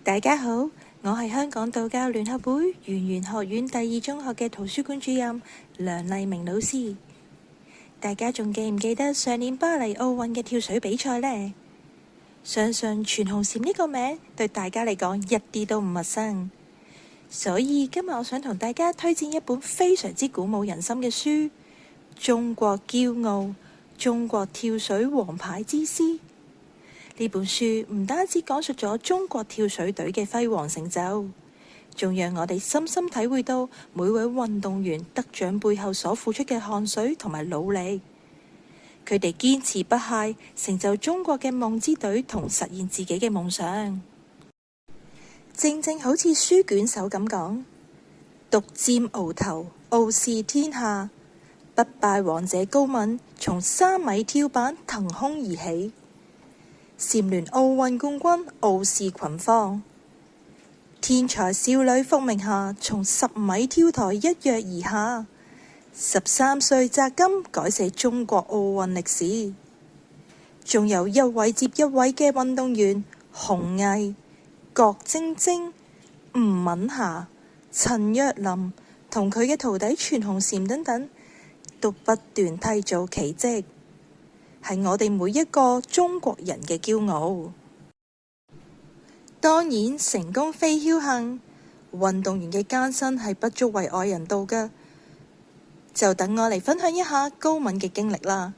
大家好，我係香港道教聯合會圓玄學院第二中學嘅圖書館主任梁麗明老師。大家仲記唔記得上年巴黎奧運嘅跳水比賽呢？相信全紅嬋呢個名對大家嚟講一啲都唔陌生，所以今日我想同大家推薦一本非常之鼓舞人心嘅書《中國驕傲：中國跳水王牌之師》。呢本書唔單止講述咗中國跳水隊嘅輝煌成就，仲讓我哋深深體會到每位運動員得獎背後所付出嘅汗水同埋努力。佢哋堅持不懈，成就中國嘅夢之隊同實現自己嘅夢想。正正好似書卷手咁講，獨佔鰲頭，傲視天下，不敗王者高敏從3米跳板騰空而起，蟬聯奧運冠軍，傲視群芳。天才少女伏明霞從10米跳台一躍而下，13歲摘金改寫中國奧運歷史。仲有一位接一位嘅運動員，洪毅、郭晶晶、吳敏霞、陳若琳同佢嘅徒弟全紅嬋等等，都不斷締造奇蹟，係我哋每一個中國人嘅驕傲。當然，成功非僥倖，運動員嘅艱辛係不足為外人道嘅。就等我嚟分享一下高敏嘅經歷啦。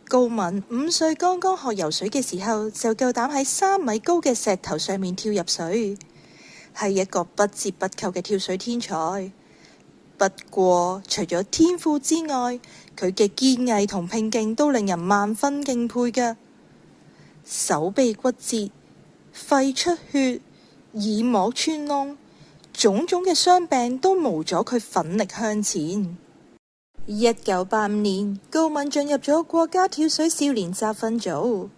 高敏5歲剛剛學游水嘅時候，就夠膽喺3米高嘅石頭上面跳入水，係一個不折不扣嘅跳水天才。不過，除咗天賦之外，佢嘅堅毅同拼勁都令人萬分敬佩嘅。手臂骨折、肺出血、耳膜穿窿，種種嘅傷病都無阻佢奮力向前。1985年，高敏進入咗國家跳水少年集訓組，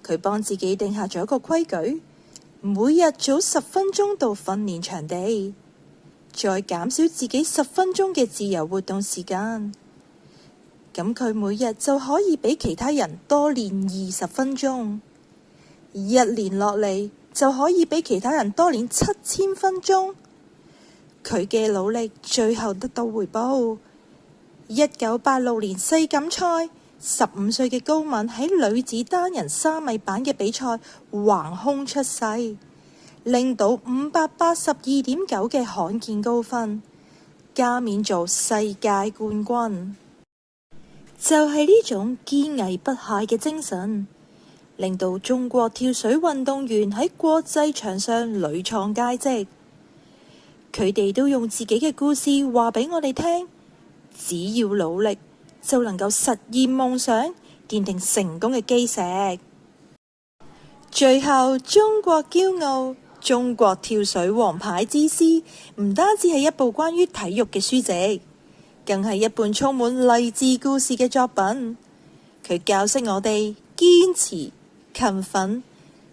佢幫自己定下咗一個規矩，每日早10分鐘到訓練場地，再減少自己10分鐘嘅自由活動時間，咁佢每日就可以比其他人多練20分鐘。1年落嚟就可以比其他人多練7000分鐘。佢嘅努力最後得到回報。1986年世錦賽，15歲嘅高敏喺女子單人3米板嘅比賽橫空出世，拎到582.9嘅罕見高分，加冕做世界冠軍。就係呢種堅毅不懈嘅精神，令到中國跳水運動員喺國際場上屢創佳績。佢哋都用自己嘅故事話俾我哋聽，只要努力就能夠實現夢想，奠定成功嘅基石。最後，中國驕傲：中國跳水王牌之師唔單止係一部關於體育嘅書籍，更係一本充滿勵志故事嘅作品。佢教識我哋堅持、勤奮，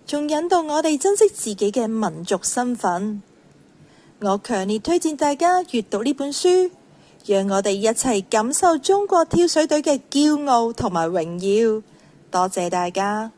仲引導我哋珍惜自己嘅民族身份。我強烈推薦大家閱讀呢本書，讓我哋一齊感受中國跳水隊嘅驕傲同埋榮耀。多謝大家。